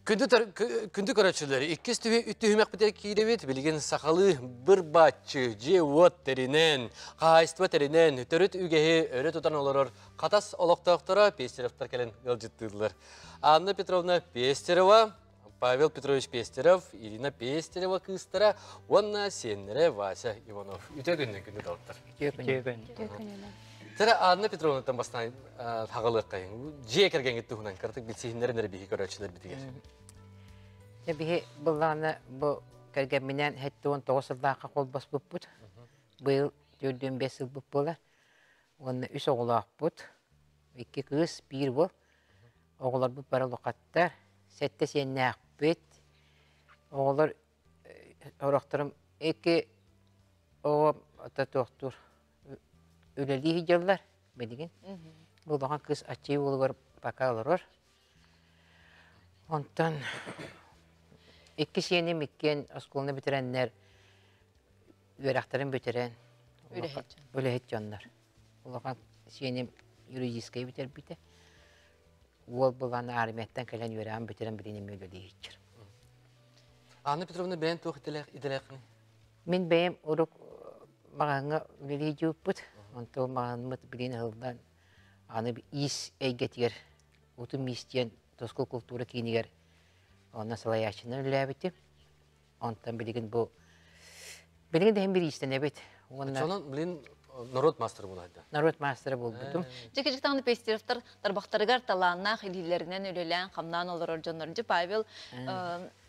Күндік арачылары, иккес үттіхімек бітер кейребет, білген сақалы бір батчы, же от терінен, қайыстыва терінен, түріт үгеге өрі тұтан оларыр, қатас олықтақтара Пестеровтар кәлін ғылжыттыдылар. Анна Петровна Пестерова, Павел Петрович Пестеров, Ирина Пестерова кыстара, онна сенері Вася Иванов. Үте күнді дауыттар. Тәрі Анна Петровнатан бастан тағылық қайын. Же кәрген кетті ғынан картық білсейіндерін әрі бейі көрәтшілер бітігер. Бейі бұлланы бұл кәргенменен 19 жылдаққа қол бас бұп бұд. Бұл 4-5 жыл бұп болар. Оны 3 оғылақ бұд. 2 қыз, 1 бұл. Оғылар бұп бары лұқаттар. Сәтті сенне ақ бұд. Оғылар орақтырым 2 оғым ата тоқтыр. Өлелі хиджалар, білген. Бұлдаған қыз ачы олығыр бақа алырыр. Онтан 2 сені меккен осколыны бітіренлер өрақтарын бітірен. Өлехет жанлар. Бұлдаған сені юридическай бітер біті. Ол бұлғаны армияттан кәлен өрағын бітірен білінем өлелі хиджар. Анна Петровна бәйін тоқ иделәқіні? Мен бәйім ұрық мағаңа өлелі хиджу бұд. Онтол мағанымыт білін ғылдан аны ис әйгетігер, ұтым истен тоскул культура кейінігер оны салаячыны үләбіті. Онтан білген бұл... Білген дәйін бір истен әбет. Сонан білін народ мастері болайды. Народ мастері бол бұдым. Жекежіктағыны Пестеровтар тарбақтарығар таланнақ илилерінен өлелән қамнан олар оржанларынчы Павел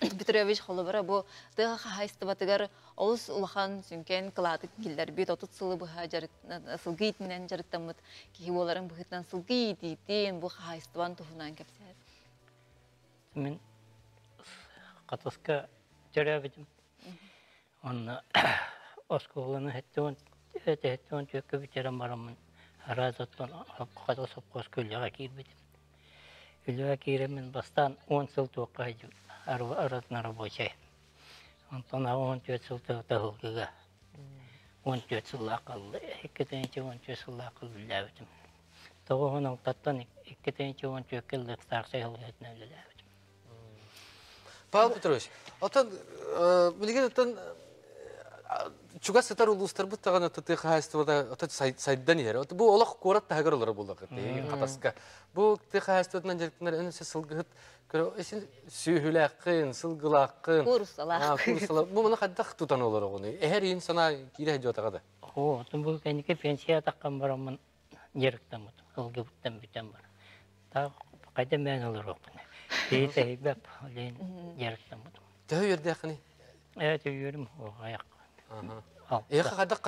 Петрович қолыбыра бұл дыға қағайсты батығар олыс ұлақан сүнкен қылады келдер бет отыт сылы бұға сылғы етінен жарықтамыд кейі оларын бұғытынан сылғы етейден бұл қағайстыван тұхынан кәпсер. Мен қатысқа жарабедім. Оны осколыны Әтәттен төкке бітерім барамын. Аразаттан қадыл сопқос көліға кейірбедім. Көліға кейіремен бастан 10 сыл тоққа айдым. Аразына рабочай. Онтан 14 сыл тағылғыға. 14 сыл ақылды. 2-14 сыл ақыл білдәбедім. Тоғығын ұлтаттан 2-14 кілдік сарқсай ғылғетін өліләбедім. Павел Петрович, білген оттан Чуга сетар улустар буттаган отты хастывада отты сайдан ер. Бу олак корат тагыр олар булдык. Катаска. Бу тихастыдан жеркнер өнсе сылгыт. Көрө эсин сүйүләккын, сылгылаккын. Курсалак. Курсалак. Бу мына каддак тутан олар огоны. Эхер ин сана кире жотагада. О, бу кенеке пенсия таккан барамын жерктен бут. Ылгыбыттан бүтән бар. Та кайда мен олар окуны. Бейте хибап лен жерктен бут. Төө жерде акыны. Төгөрүм аяк. Эха кадак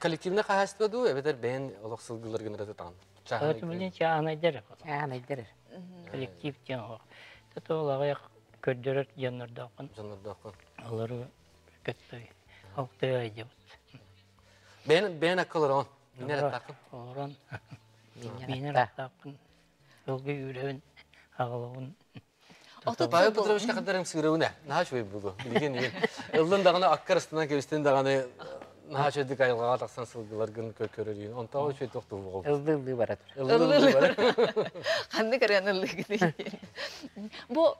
коллективне хастыду, эбетер бен олак сылгылар генераты тан. Чаханы билен чаханайдыр. Чаханайдыр. Коллектив тен о. Татолага көддөрөт жаннардакын. Жаннардакын. Алары көттэй. Алты айдып. Бен акылыр он. Минер такын. Оран. Минер такын. Өлгө үрөбүн агалыгын. Павел Петрович кадәрем сыгырыуна. Наш вей булду. Билген ел. Элден даганы аккар астынан кебестен даганы наш эдик айылга таксан сылгылар гын көрөрүн. Онта ошо токту болгол. Ылды барат. Ылды барат. Кандай көргөн ылды. Бу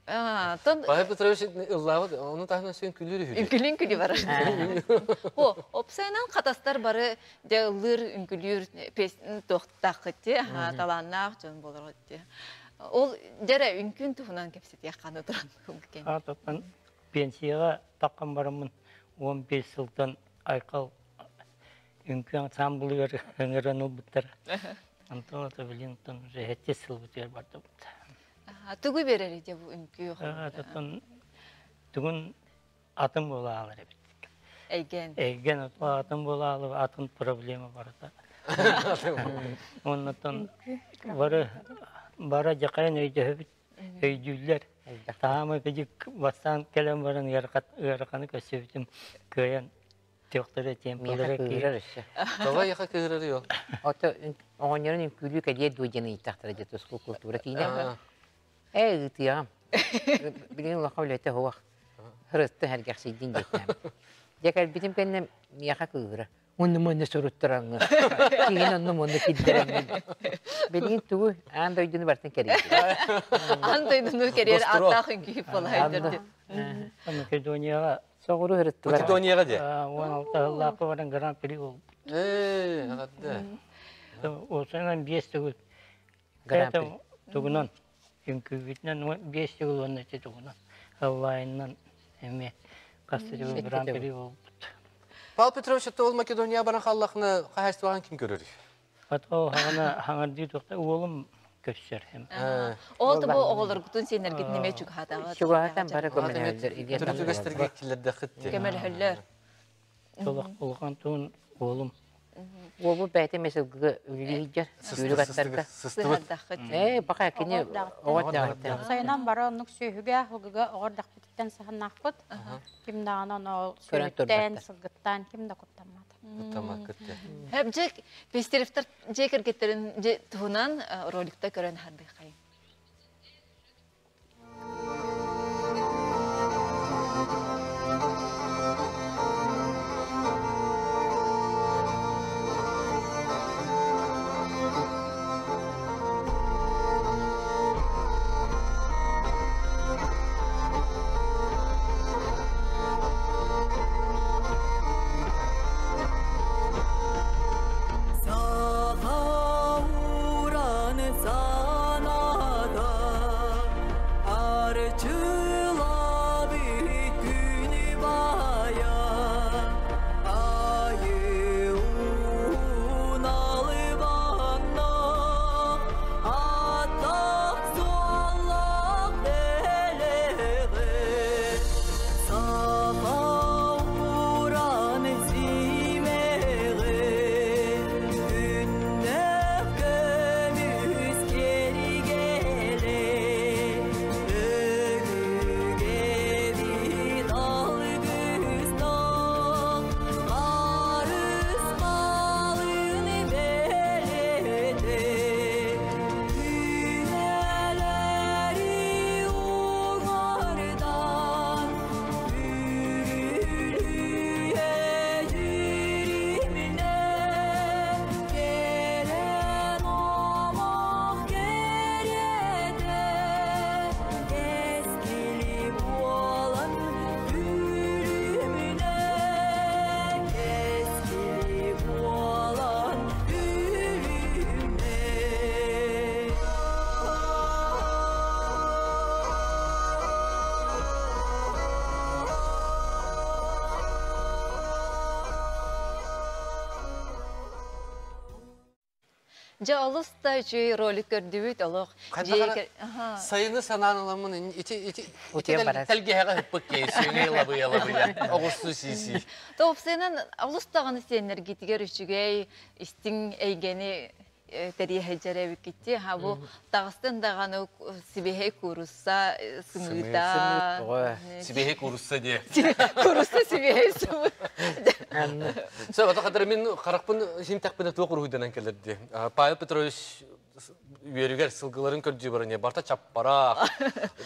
Павел Петрович ыллабы, onu тахна сен күлүрү. Күлүн бар. О, опсайнан катастар бары де ылыр күлүр песни токтакыты, таланнак жон болор отти. Ол жара үнкүн туһунан кепсет якканы туран күнкен. Атан пенсияга таккан барамын 15 жылдан айкал үнкүн самбулыр ыңыраны буттар. Антон Тавлинтон жете сыл бутер барды. Тугу берери де бу үнкү. Атан тугун атым бола алар бит. Эйген атым бола алып атын проблема бар да. Оннан бара жақайын өйдебіт, өйдүлер. Тағамы кәдік бастан кәлем барын ярқаны көсөбітім көйен төқтірі темпілері кейрер. Тоға яқа кейрері ел. Оты оғынерін күлі кәдер дөйдені иттақтыры жет ұсқыл культура кейінен. Үтіяғам. Білген ұлақа өлеті хуақ. Хырысты әргәқсейден жетнәм. Дек әлбетім кәнем яқа көйірі. Onu mu soruttaranı. Kiyin onu mu kidderengen. Benim tuğu an doydunu bartın kereydi. Антойдуну керер Гостро. аттахын күйіп болайдыр. Македонияға Соғыру hırıttı var. Македонияға де. 16 жыллақы баран гран при ол. Ағадды. Осынан 5 түгіл. Гран при. Тұғынан. Үңкүбітінен 5 түгіл оны те тұғынан. Аллайынан әме. Қасты түгіл гран при ол. Павел Петрович, ол Македония баран қаллақны қағайыстываған кім көрір? Ата хаңарды тұқта олым көшсер. Ол да бұл оғылыр күтін сенерге неме чүк хатаға. Шуғатан бары көмінәлдер. Түртүгестерге келерді қытты. Кемел хөллер. Солақ болған тұғын олым. Ол бұл бәйті месілгі үлігейдер. Үлік аттарға. Сыстыбыт. Бақа кені оғат дағытты. Сайынан бары онық сүйіге ұлғыға оғырдақ бітіктен сағынақпыт. Кімдағынан ол Көрін сүйіттен, тұрбаттар. сылғыттан, кімді құттамады. Тамақ күтті. Хәп жек пестерифтер жекер кеттерін туынан роликта көрін харды қайын. Жа алыста жүй ролик көрдүбүт олық. Sayını sananılamın Утия барас. тәлгеға хыппық кейсі, лабыя, оғысты сиси. Тоопсенен алыстағаны сенер гитигер үшігей истин эйгени тәрие жарабы кетті. Ха бұл тағыстан дағаны сибехей курусса сымыта. Сибехей курусса де. Курусса сибехей сымыт. Сол ата қатар мен қарақпын жемтақпын туақ ұрғыдан келерді. Павел Петрович үйерігер сылғыларын көрді барыне. Барта чаппарақ,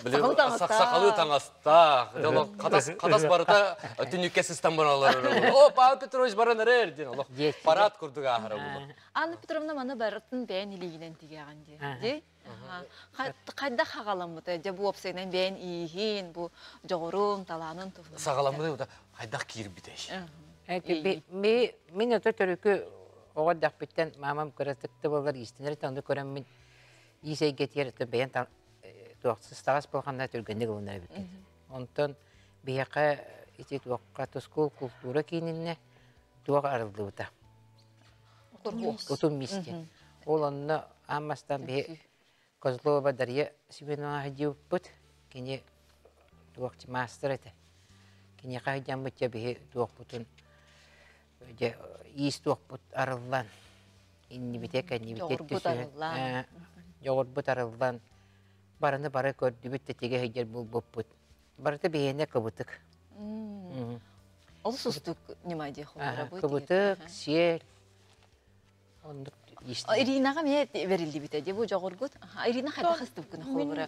сақсақалы таңаста, қатас барыта түнікке систем баралар. О, Павел Петрович баран әрер ден. Парад күрдігі ағыра бұл. Анна Петровна маны барытын бәйін илігінен тегеған де. Қайда қағаламыды? Бұл опсайынан бәйін иігін, бұл жоғырын, таланын тұғын. Сағаламыды қайдақ кейір бітей. Мен өті түрікі оғадақ біттен мамам көрістікті болар естінер таңды көрем мен есей кетер бәйін туақсыз тағас болғанда түргендік олынар біткен. Онтан бейіққа туаққа тұскол культура кейініне туақ арылды бұта. Утум мисте. Ол онына аммастан бей Козлова Дарья Семеновна ходил бұт, кене туақчы мастер еті. Кене қайдан бұт бей туақ бұтын иіс туақ бұт арылдан. Иннибітек, иннибітек түсі. Жоғыр бұт арылдан. Барыны бары көрді бүтті теге хейдер бұл бұт. Барыты бейіне көбітік. Ол сұстық немай де қолыра бұйт? Көбітік, сел. Иринаға мен берілді біті де бұл жоғыр бұт? Ирина қайда қысты бүкіні қолыра?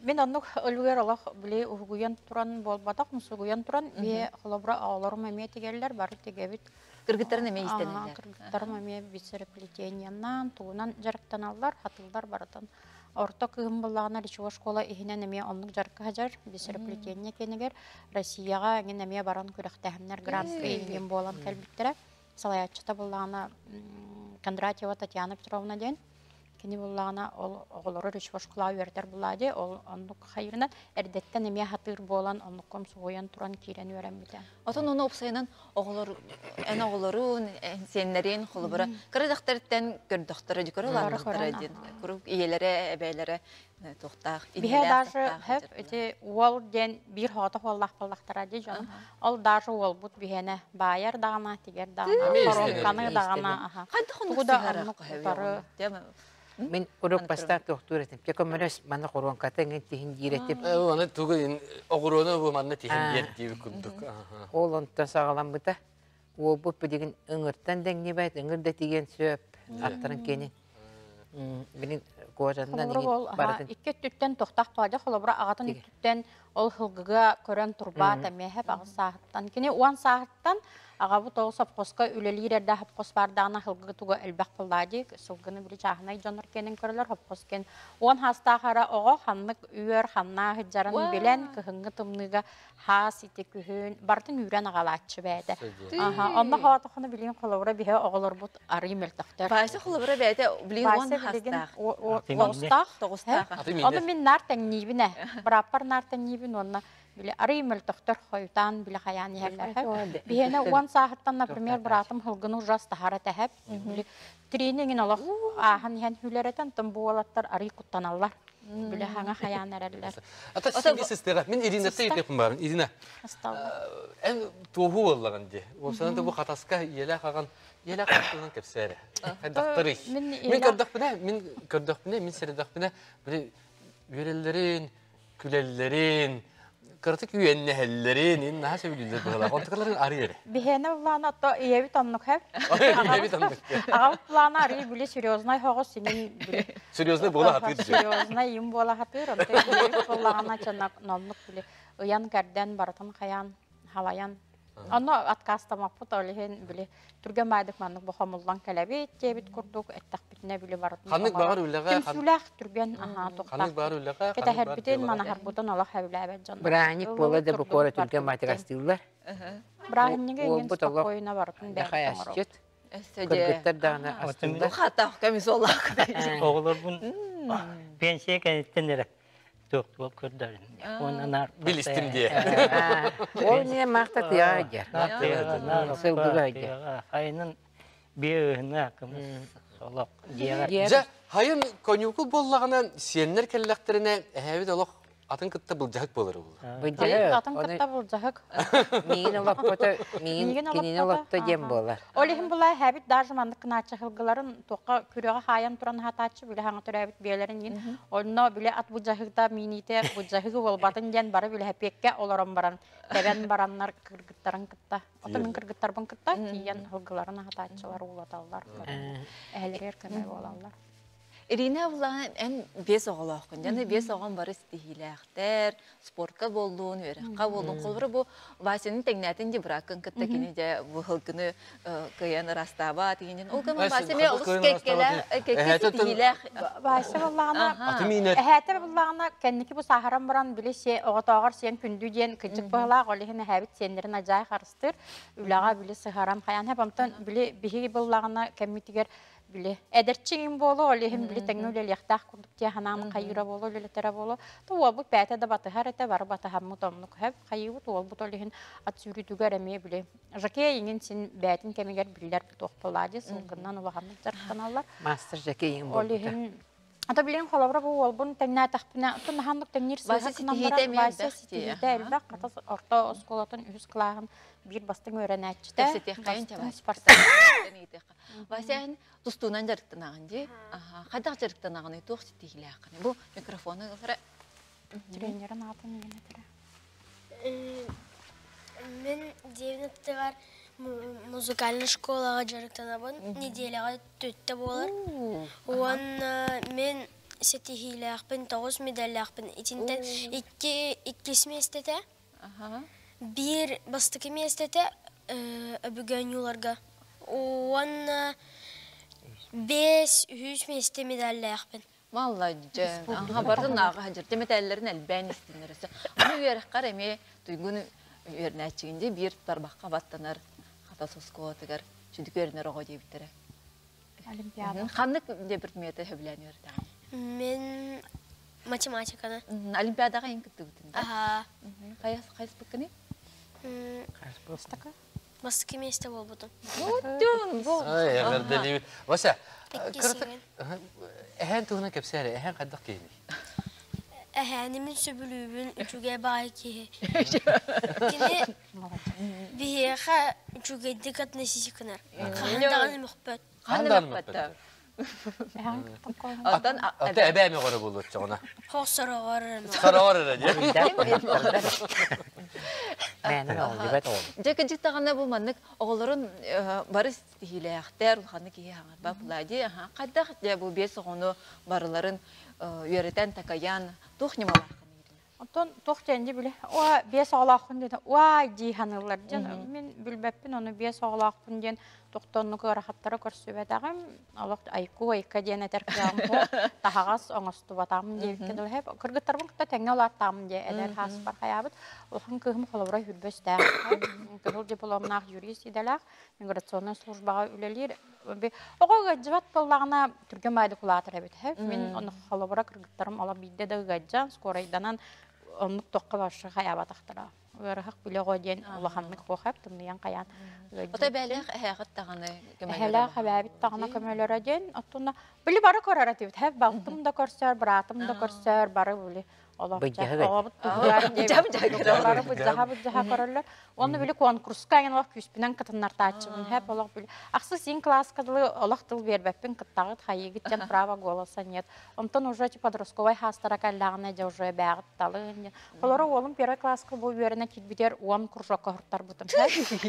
Мен анық өлгер алақ біле ұғыгуян тұран болбадақ, мұсығуян тұран, бе қолабыра ауыларым әме тегелер бары тегебіт Кыргыттарын эме истенелер. Кыргыттарым эме бисереплетениянан, туунан жарыктаналар, хатылдар баратын. Орто кыым буллагына речевой школа ихинен эме оннук жарыкка хажар, бисереплетение кенегер, Россияга эген эме баран күрәхтәһемнәр грант эйген болан кәлбиттере. Салаятчыта буллагына Кондратьева Татьяна Петровна ден. Кини буллагына ол оголору речевой школа үертер буллади, ол оннук хайырынан эрдеттен эме хатыр болан оннукком сугуян туран кирен үрәм бите. Отон оны опсайынан оголорун, сеннерин холубара. Кырдактардан көрдөктөрө жикөрө лардактары дин. Курук иелере, эбейлере тохтак. Биһе даже хеп эти уол ден бир хота холлах баллахтара ди жан. Ол даже уол бут бихене байер дагана тигер дагана, коронканы дагана. Кайда Тугуда хондо оннук сигара. Дема. Мен урок паста доктор этим. Пекомерес мана корон катен тихин диретип. Аны тугы огуроны бу манна тиһендер дип күрдүк. Ол онтан сагалам быта. Ол бу деген ыңыртан деңне байт, ыңырда тиген сөп аттарын кенен. Менин кожандан бардын. Икке түттен тохтак бады, холобра агатын түттен ол хылгыга көрөн турба тәмәһәп агысааттан. Кини уан сааттан агабы тол сапкоска үлелирдә хапкос бардана хылгы туга элбак буллади. Сылгыны бир чахнай жонор кенен көрөлөр хапкоскен. Уан хастахара ого ханнык үйөр ханна хыжарын белен кыһыңгы тымныга хас ите күһүн бартын үрән агалатчы бәдә. Онда хатыхны билен холобра бихе оголор бут арымел тахтар. Байсы холобра бәдә билин уан хастах. Тогустак. Оны мен нартан нибине. Брапар нартан нибин онна биле арымел тахтар хойтан биле хаяны хәлләр. Бихене уан сааттан, например, братым хылгыны ужас тахара тәһәп. Тренингин алах ахан һән хүләрәтен тым буалаттар арый куттаналлар. Биле хаңа хаянараллар. Ата сиңгисестер. Мен Ирина тәйтеп барам. Ирина. Эн туһу буллаган ди. Осанда бу хатаска елә каган, елә каткан кепсәре. Хәддәктәри. Мен көрдәк менә, мен сердәк менә бер үрелләрен, күләлләрен, кыртык үеннәһәлләрен, инна хәсә билдер булалар. Контрларын арыйыр. Бихене булана то иеви тоннук һәп. Иеви тоннук. Ага плана арый биле серьезный хогос синин биле. Серьезный була хатыр. Серьезный им була хатыр. Онта иеви буллагана чана ноннук биле. Уян кәрдән бартым хаян, халаян. Аны откастамак бут олehen биле. Түргән байдык маннык бу хамуллан кәләбе тебит курдук, әттәк битне биле бартым. Ханнык багыр үләгә. Кемсүләх түргән тукта. Ханнык багыр үләгә. Кете һәрбитен мана һәрбутан Аллаһ хәвләбәт җан. Браник бола да бу кора түргән матегастылар. Брахинниге ген спокойно бартым бәр. Хаясчет. Кыргыттар дагына астында. Хата камизоллак. Оголор бун пенсия кенеттенер. Токтуп көрдөрүн. Онан Билистим дие. Ол не мактат яагер. Сылгыгайдер. Айнын беына кымыз солок диягар. Жа, хайын конюкул боллагынан сеннер келлектерине әбит олох атын кытта булжак болор ул. Атын кытта булжак. Мин олох кота, мин кинин олохта дем болар. Олихим булай хәбит даже мандык кыначы хылгыларын тоққа күрәгә хаян туран хатачы биле хаңа төрәбит бияләрен ин. Онно биле ат булжакта мините булжагы бол батын ден бары биле хәпеккә оларым баран. Тәбән бараннар кыргыттарын кытта. Атын кыргыттар бун кытта киян хылгыларын хатачылар улаталар. Әһләр кеме булалар. Ирина булган эн бес оголоқын. Яны бес оған бары стихиләхтер, спортка болдун, өрәккә болдун. Колбыр бу Васенин теңнәтен ди бракын кытта кине дә бу хылгыны кыян растаба дигән. Ул кем Васене ул кеккелә, стихиләх. Вася булганы. Әһәтә булганы кенники бу сахарам баран билесе оготагыр сен күндү ден кычык бала голехне хәбит сендерин аҗай харыстыр. Үләгә биле сахарам хаян һәм биле биһи булганы кемитигер биле эдерчиң боло олехим биле теңнөле яхтах курдук те хананы кайыра боло лелетера боло то ол бу пәтә дә баты харата бар баты һәм мутомнук һәп кайы то ол бу олехин ат сүрүтүгә реме биле жаке иңин син бәтин кемегер билләр бит окполады сылгыннан улаганны жарканалар Мастер жаке иң болду. олехин ата билен халабра бу ол бун теңнә тахпына тун хандык теңнир сыга кынамдар вася ситидә элбак ката орта осколатын үз клагын бир бастың өрәнәчтә спортсмен Васян тустунан жарыктанаган ди. Кадак жарыктанаган тук стихиләк. Бу микрофоны гыфра тренерын атын генә тора. Мен 9-тыгар музыкальный школага жарыктанабын. Неделяга 4 болар. Он мен стихиләкпен 9 медальләкпен. Итинтен 2 семестрдә. Бир бастыкы местете öbügen yollarga Уон 5-3 месте медальләхпен. Малладжан. Аха бардын ага хажыр. Деметеллерин әлбән истинерсе. Аны ярыккар эме туйгун үрнәчигинде бир тарбакка баттанар. Хата соскотыгар. Чүдүк өрнөр ого дебиттере. Олимпиада. Ханнык де бир метр хөбләнер да. Мен математиканы. Олимпиадага ин киттүтүн. Аха. Кайс быккыны? Стака. Маски месте болбутум. Оттун бу. Ай, ягырда дебит. Вася, Эккесеген. эһен туһуна кепсәре, эһен каддак кейни. Әһәнемин сөбүлүбүн үчүгө бай ки. Кини биһеха үчүгө дикат несисикнер. Хандаганы мөхбөт. Хандан мөхбөт. Одан Ата әбәме гора булды чагына. Хосорогор. Саравар эре. Мәнен ол дебет ол. Жеке життаганда бу маннык оголорун барыс тихилэхтер улханы ки хаңар баплади аха каддак же бу бес огону барыларын үйрөтен такаян тухнемалар. Онтон тохтенди биле. О, бес оглакын dedi. Ой, диханылар. Мен билбеппин оны бес оглакын ден тоқтонну көрахаттары көрсөбөтагым. Алак айку айка ден этеркем. Тахагас оңосту батам деп кедел хеп. Кыргыттарбын кытта теңне олаттам де элер хас бар хаябыт. Охун кыгым холобра хүрбөстә. Кедел дипломнах юрист иделак. Миграционный службага үлелер. Ого гыжбат боллагына түргөн майды кулатыр эбит хеп. Мен оны холобра кыргыттарым ала бидде да гыжжан скорайданан оннук тоққа башы хаябат ахтара. Өрахак биле годен улаханны хохап тымныян каян. Ота бәлех хәгат таганы Хәлә хәбәбит тагына көмөлөр ден аттына били бары көрәратып хәп балтым да көрсәр, братым да көрсәр, бары били. Оны били конкурска ген вак күспинен кытыннар таачыбын хәп олак били. Аксы син класскадылы олак тыл бербеппин кыттагыт хайыгыт жан права голоса нет. Онтон уже подростковый хастара каллагына же уже бягыт талы. Олары олым первый класска бу берене китбитер 10 кружокка хурттар бутым.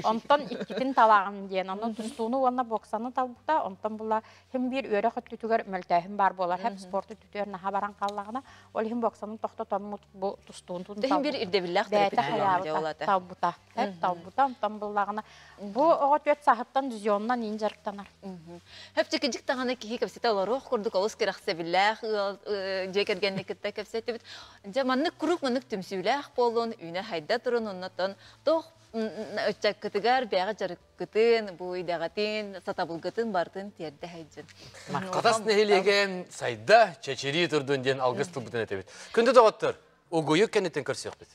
Онтон иккитин талагын ден. Онун тустууну онна боксаны талбута. Онтон була хем бир өрө хөттүгөр мөлтөһүм бар болар. Хеп спорту түтөрүнө хабаран каллагына. Ол хем боксаны томут бу тустуун тун. Дехин бир ирдебиллах талбута. Хеп талбута тамбыллагына. Бу ого 4 сааттан düzyondan инжерктанар. Hep çekicik tağına ki kapsete olarak kurduk olus kerakse billah ceketgenlik kitta kapsete bit. Jamanlık kuruk manık tümsülah bolun üne hayda turun ondan toh öçak kıtıgar beğa jarık kıtın bu idagatin satabılgıtın bartın tiyerde haycın. Катас нехилеген сайда чечери турдун ден алгыстыл бутын этебит. Күндө доготтор. Огойук кенетен көрсөк бит.